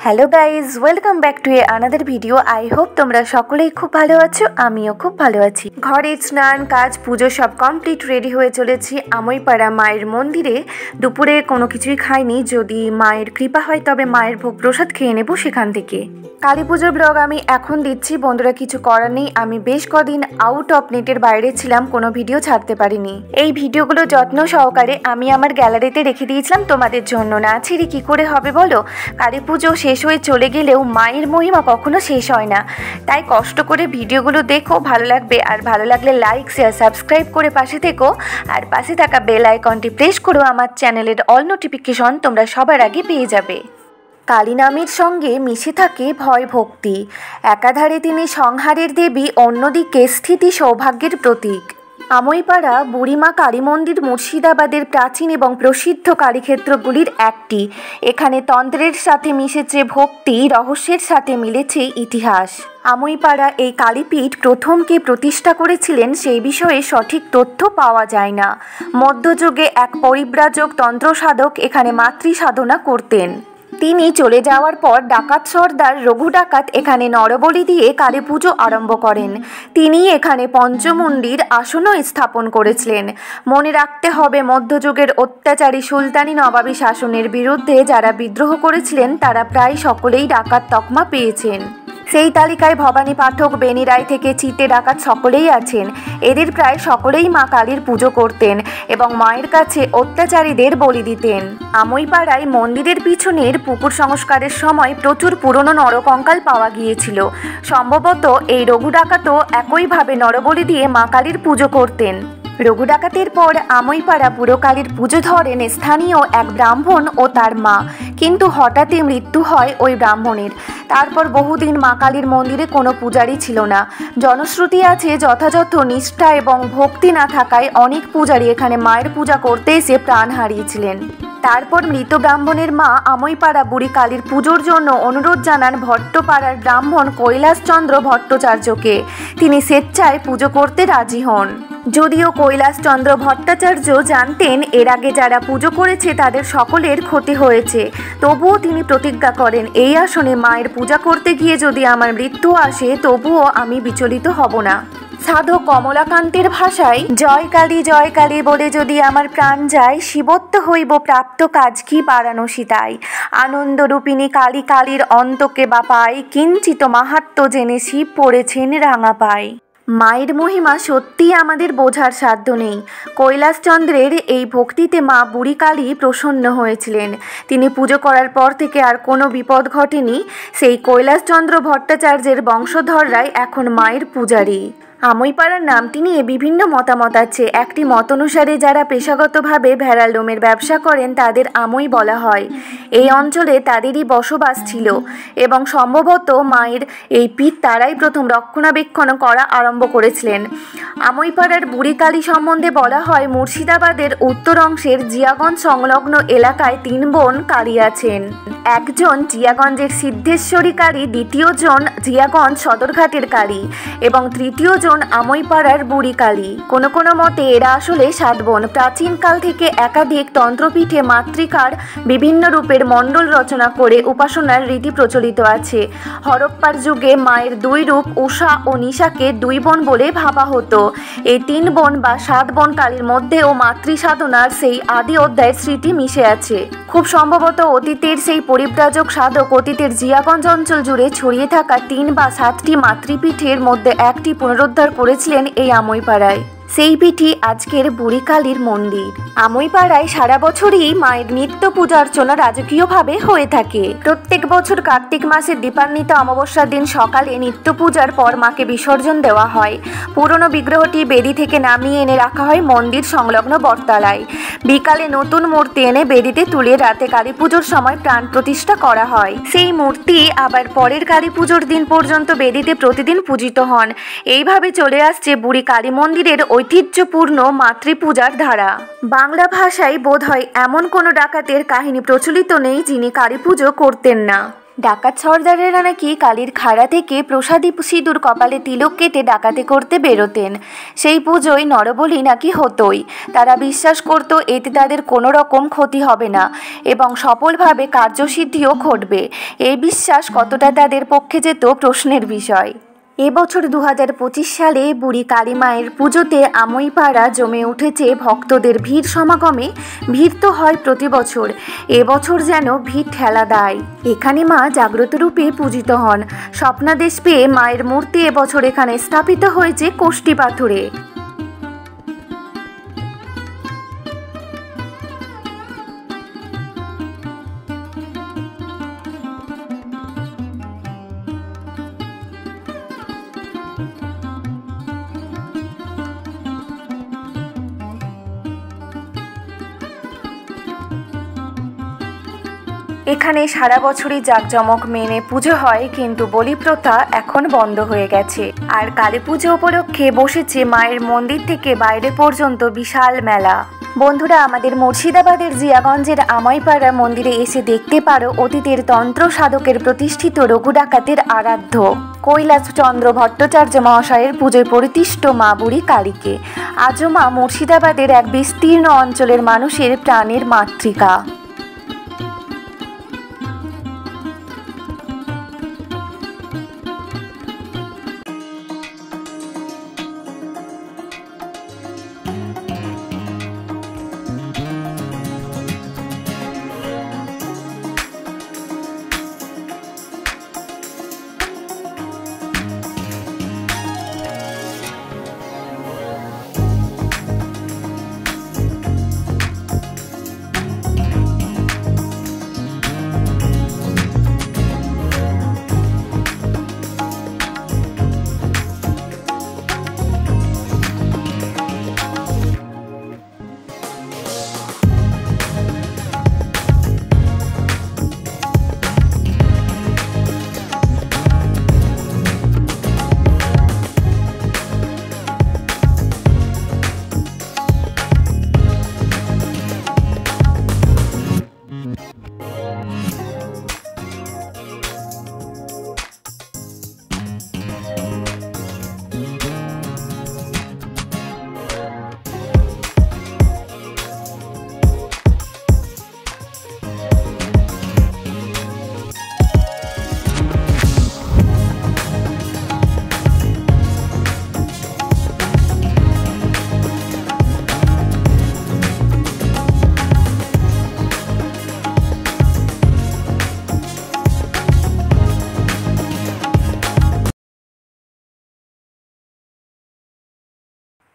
Hello guys, welcome back to another video. I hope তোমরা সকলেই খুব ভালো আছো, আমিও খুব ভালো আছি। ঘরে স্নান কাজ পুজো সব কমপ্লিট, রেডি হয়ে চলেছি আমইপাড়া মায়ের মন্দিরে। দুপুরে কোনো কিছুই খাইনি, যদি মায়ের কৃপা হয় তবে মায়ের ভোগ প্রসাদ খেয়ে নেব সেখান থেকে। কালী পুজোর ব্লগ আমি এখন দিচ্ছি বন্ধুরা, কিছু করার নেই। আমি বেশ কদিন আউট অফ নেটের বাইরে ছিলাম, কোনো ভিডিও ছাড়তে পারিনি। এই ভিডিওগুলো যত্ন সহকারে আমি আমার গ্যালারিতে রেখে দিয়েছিলাম তোমাদের জন্য। না ছেড়ে কী করে হবে বলো? কালী পুজো শেষ হয়ে চলে গেলেও মায়ের মহিমা কখনো শেষ হয় না, তাই কষ্ট করে ভিডিওগুলো দেখো, ভালো লাগবে। আর ভালো লাগলে লাইক শেয়ার সাবস্ক্রাইব করে পাশে থেকো, আর পাশে থাকা বেল আইকনটি প্রেস করো। আমার চ্যানেলের অল নোটিফিকেশন তোমরা সবার আগে পেয়ে যাবে। কালী নামের সঙ্গে মিশে থাকে ভয় ভক্তি। একাধারে তিনি সংহারের দেবী, অন্যদিকে স্থিতি সৌভাগ্যের প্রতীক। আমইপাড়া বুড়িমা কালী মন্দির মুর্শিদাবাদের প্রাচীন এবং প্রসিদ্ধ কালীক্ষেত্রগুলির একটি। এখানে তন্ত্রের সাথে মিশেছে ভক্তি, রহস্যের সাথে মিলেছে ইতিহাস। আমইপাড়া এই কালীপীঠ প্রথম কে প্রতিষ্ঠা করেছিলেন সেই বিষয়ে সঠিক তথ্য পাওয়া যায় না। মধ্যযুগে এক পরিব্রাজক তন্ত্র সাধক এখানে মাতৃ সাধনা করতেন। তিনি চলে যাওয়ার পর ডাকাত সর্দার রঘু ডাকাত এখানে নরবলি দিয়ে কালী পুজো আরম্ভ করেন। তিনি এখানে পঞ্চমুণ্ডির আসনও স্থাপন করেছিলেন। মনে রাখতে হবে, মধ্যযুগের অত্যাচারী সুলতানি নবাবী শাসনের বিরুদ্ধে যারা বিদ্রোহ করেছিলেন তারা প্রায় সকলেই ডাকাত তকমা পেয়েছেন। সেই তালিকায় ভবানী পাঠক, বেনি রায় থেকে চিতে ডাকাত সকলেই আছেন। এদের প্রায় সকলেই মা কালীর পুজো করতেন এবং মায়ের কাছে অত্যাচারীদের বলি দিতেন। আমইপাড়ায় মন্দিরের পিছনের পুকুর সংস্কারের সময় প্রচুর পুরনো নরকঙ্কাল পাওয়া গিয়েছিল। সম্ভবত এই রঘু ডাকাতও একইভাবে নরবলি দিয়ে মা কালীর পুজো করতেন। রঘু ডাকাতের পর আমইপাড়া বুড়ো কালীর পুজো ধরেন স্থানীয় এক ব্রাহ্মণ ও তার মা, কিন্তু হঠাৎই মৃত্যু হয় ওই ব্রাহ্মণের। তারপর বহুদিন মা কালীর মন্দিরে কোনো পূজারই ছিল না। জনশ্রুতি আছে যথাযথ নিষ্ঠা এবং ভক্তি না থাকায় অনেক পূজারী এখানে মায়ের পূজা করতে এসে প্রাণ হারিয়েছিলেন। তারপর মৃত ব্রাহ্মণের মা আমইপাড়া বুড়ি কালীর পুজোর জন্য অনুরোধ জানান ভট্টপাড়ার ব্রাহ্মণ কৈলাসচন্দ্র ভট্টাচার্যকে। তিনি স্বেচ্ছায় পুজো করতে রাজি হন। যদিও কৈলাসচন্দ্র ভট্টাচার্য জানতেন এর আগে যারা পুজো করেছে তাদের সকলের ক্ষতি হয়েছে, তবুও তিনি প্রতিজ্ঞা করেন, এই আসনে মায়ের পূজা করতে গিয়ে যদি আমার মৃত্যু আসে তবুও আমি বিচলিত হব না। সাধক কমলাকান্তের ভাষায়, জয় কালী বলে যদি আমার প্রাণ যায়, শিবত্ব হইব প্রাপ্ত কাজ কি বাড়ানো সীতাই। আনন্দরূপিণী কালী কালীর অন্তকে বা পাই, কিঞ্চিত মাহাত্ম্য জেনে শিব পড়েছেন রাঙা পায়। মায়ের মহিমা সত্যিই আমাদের বোঝার সাধ্য নেই। কৈলাসচন্দ্রের এই ভক্তিতে মা বুড়ি কালী প্রসন্ন হয়েছিলেন। তিনি পুজো করার পর থেকে আর কোনো বিপদ ঘটেনি। সেই কৈলাসচন্দ্র ভট্টাচার্যের বংশধররাই এখন মায়ের পূজারী। আমইপাড়ার নামটি নিয়ে বিভিন্ন মতামত আছে। একটি মত অনুসারে যারা পেশাগতভাবে ভেড়ার লোমের ব্যবসা করেন তাদের আমই বলা হয়। এই অঞ্চলে তাদেরই বসবাস ছিল এবং সম্ভবত মায়ের এই পীঠ তারাই প্রথম রক্ষণাবেক্ষণ করা আরম্ভ করেছিলেন। আমইপাড়ার বুড়ি কালী সম্বন্ধে বলা হয়, মুর্শিদাবাদের উত্তর অংশের জিয়াগঞ্জ সংলগ্ন এলাকায় 3 বোন কালী আছেন। একজন জিয়াগঞ্জের সিদ্ধেশ্বরী কালী, দ্বিতীয়জন জিয়াগঞ্জ সদরঘাটের কালী এবং তৃতীয়জন আমইপাড়ার বুড়ি কালী। কোনো কোনো মতে এরা আসলে 7 বোন। প্রাচীনকাল থেকে একাধিক তন্ত্রপীঠে মাতৃকার বিভিন্ন রূপের মণ্ডল রচনা করে উপাসনার রীতি প্রচলিত আছে। হরপ্পার যুগে মায়ের 2 রূপ উষা ও নিশাকে 2 বোন বলে ভাবা হতো। এই 3 বোন বা 7 বোন কালীর মধ্যেও মাতৃ সাধনার সেই আদি অধ্যায়ের স্মৃতি মিশে আছে। খুব সম্ভবত অতীতের সেই পরিব্রাজক সাধক অতীতের জিয়াগঞ্জ অঞ্চল জুড়ে ছড়িয়ে থাকা 3 বা 7টি মাতৃপীঠের মধ্যে একটি পুনরুদ্ধার করেছিলেন এই আমইপাড়ায়। সেই পীঠই আজকের বুড়ি কালীর মন্দির। আমইপাড়ায় সারা বছরই মায়ের নিত্য পূজা অর্চনা রাজকীয়ভাবে হয়ে থাকে। প্রত্যেক বছর কার্তিক মাসের দীপান্বিত অমাবস্যার দিন সকালে নিত্য পূজার পর মাকে বিসর্জন দেওয়া হয়। পুরনো বিগ্রহটি বেদি থেকে নামিয়ে এনে রাখা হয় মন্দির সংলগ্ন বটতলায়। বিকালে নতুন মূর্তি এনে বেদিতে তুলে রাতে কালী পুজোর সময় প্রাণ প্রতিষ্ঠা করা হয়। সেই মূর্তি আবার পরের কালী পুজোর দিন পর্যন্ত বেদিতে প্রতিদিন পূজিত হন। এইভাবে চলে আসছে বুড়ি কালী মন্দিরের ঐতিহ্যপূর্ণ মাতৃপূজার ধারা। বাংলা ভাষায় বোধহয় এমন কোনো ডাকাতের কাহিনী প্রচলিত নেই যিনি কালী পুজো করতেন না। ডাকাত সর্দারেরা নাকি কালীর খাড়া থেকে প্রসাদী সিঁদুর কপালে তিলক কেটে ডাকাতি করতে বেরোতেন। সেই পুজোয় নরবলি নাকি হতোই। তারা বিশ্বাস করত এতে তাদের কোনো রকম ক্ষতি হবে না এবং সফলভাবে কার্যসিদ্ধিও ঘটবে। এই বিশ্বাস কতটা তাদের পক্ষে যেত প্রশ্নের বিষয়। এবছর 2025 সালে বুড়ি কালী মায়ের পুজোতে আমইপাড়া জমে উঠেছে ভক্তদের ভিড় সমাগমে। ভিড় তো হয় প্রতি বছর, এবছর যেন ভিড় ঠেলা দেয়। এখানে মা জাগ্রত রূপে পূজিত হন। স্বপ্নাদেশ পেয়ে মায়ের মূর্তি এবছর এখানে স্থাপিত হয়েছে কোষ্টি পাথরে। এখানে সারা বছরই জাঁকজমক মেনে পুজো হয়, কিন্তু বলি প্রথা এখন বন্ধ হয়ে গেছে। আর কালী পুজো উপলক্ষে বসেছে মায়ের মন্দির থেকে বাইরে পর্যন্ত বিশাল মেলা। বন্ধুরা, আমাদের মুর্শিদাবাদের জিয়াগঞ্জের আমইপাড়া মন্দিরে এসে দেখতে পারো অতীতের তন্ত্র সাধকের প্রতিষ্ঠিত রঘু ডাকাতের আরাধ্য কৈলাসচন্দ্র ভট্টাচার্য মহাশয়ের পুজোয় প্রতিষ্ঠিত মা বুড়ি কালীকে। আজও মা মুর্শিদাবাদের এক বিস্তীর্ণ অঞ্চলের মানুষের প্রাণের মাতৃকা।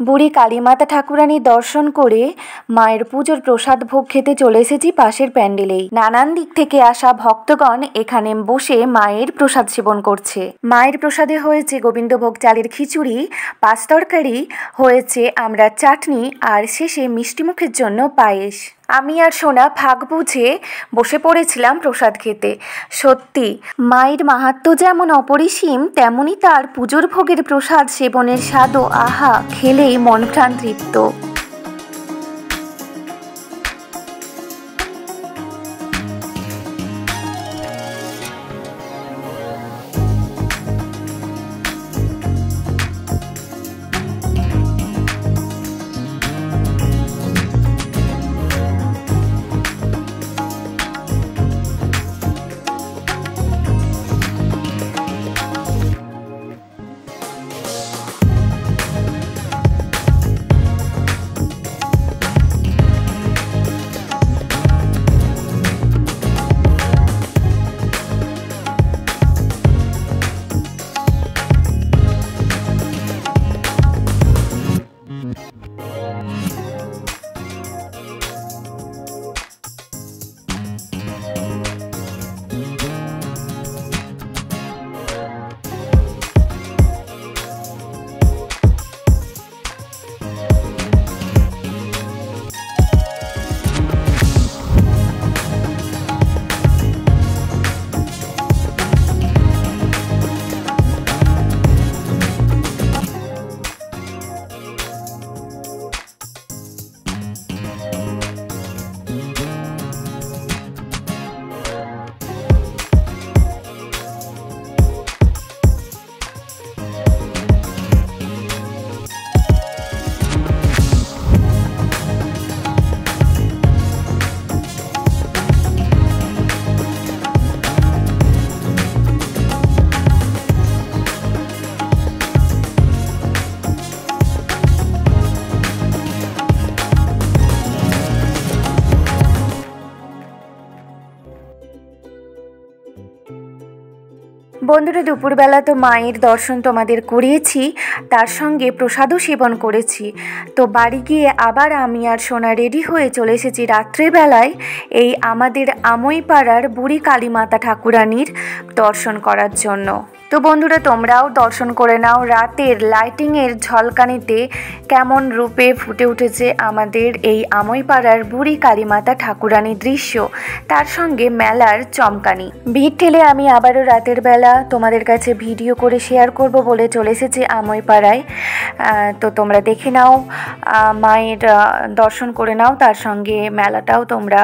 বুড়ি কালীমাতা ঠাকুরানীর দর্শন করে মায়ের পুজোর প্রসাদ ভোগ খেতে চলে এসেছি পাশের প্যান্ডেলেই। নানান দিক থেকে আসা ভক্তগণ এখানে বসে মায়ের প্রসাদ সেবন করছে। মায়ের প্রসাদে হয়েছে গোবিন্দভোগ চালের খিচুড়ি, পাঁচ তরকারি, হয়েছে আমড়ার চাটনি, আর শেষে মিষ্টিমুখের জন্য পায়েস। আমি আর সোনা ভাগ বুঝে বসে পড়েছিলাম প্রসাদ খেতে। সত্যি মায়ের মাহাত্ম্য যেমন অপরিসীম, তেমনি তার পুজোর ভোগের প্রসাদ সেবনের স্বাদও আহা, খেলেই মন প্রাণ তৃপ্ত। বন্ধুরা দুপুরবেলা তো মায়ের দর্শন তোমাদের করিয়েছি, তার সঙ্গে প্রসাদও সেবন করেছি। তো বাড়ি গিয়ে আবার আমি আর সোনা রেডি হয়ে চলে এসেছি রাত্রেবেলায় এই আমাদের আমইপাড়ার বুড়ি কালীমাতা ঠাকুরানীর দর্শন করার জন্য। তো বন্ধুরা তোমরাও দর্শন করে নাও রাতের লাইটিংয়ের ঝলকানিতে কেমন রূপে ফুটে উঠেছে আমাদের এই আমইপাড়ার বুড়ি কালীমাতা ঠাকুরানীর দৃশ্য, তার সঙ্গে মেলার চমকানি। ভিড় ঠেলে আমি আবারও রাতের বেলা তোমাদের কাছে ভিডিও করে শেয়ার করব বলে চলে এসেছি আমইপাড়ায়। তো তোমরা দেখে নাও, মায়ের দর্শন করে নাও, তার সঙ্গে মেলাটাও তোমরা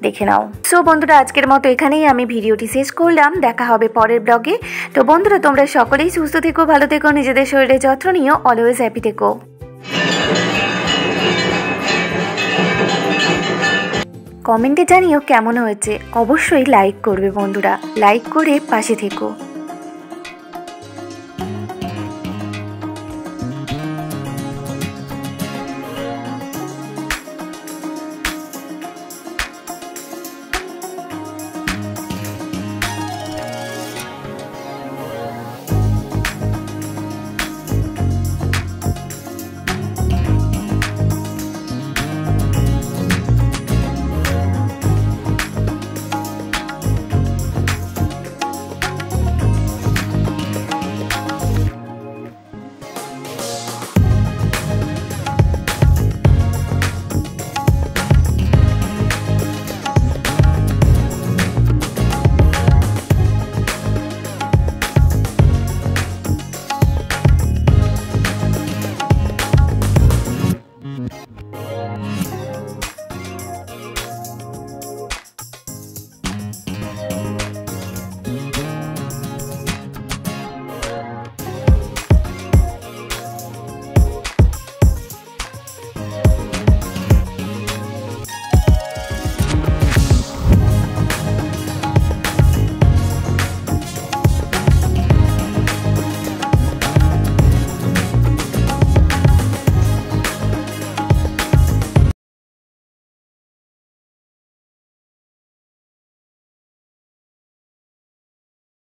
দেখে নাও। সো বন্ধুরা আজকের মতো এখানেই আমি ভিডিওটি শেষ করলাম, দেখা হবে পরের ব্লগে। তো বন্ধুরা তোমরা সকলেই সুস্থ থেকো, ভালো থেকো, নিজেদের শরীরের যত্ন নিও, অলওয়েজ হ্যাপি থেকো। কমেন্টে জানিও কেমন হয়েছে, অবশ্যই লাইক করবে বন্ধুরা, লাইক করে পাশে থেকো।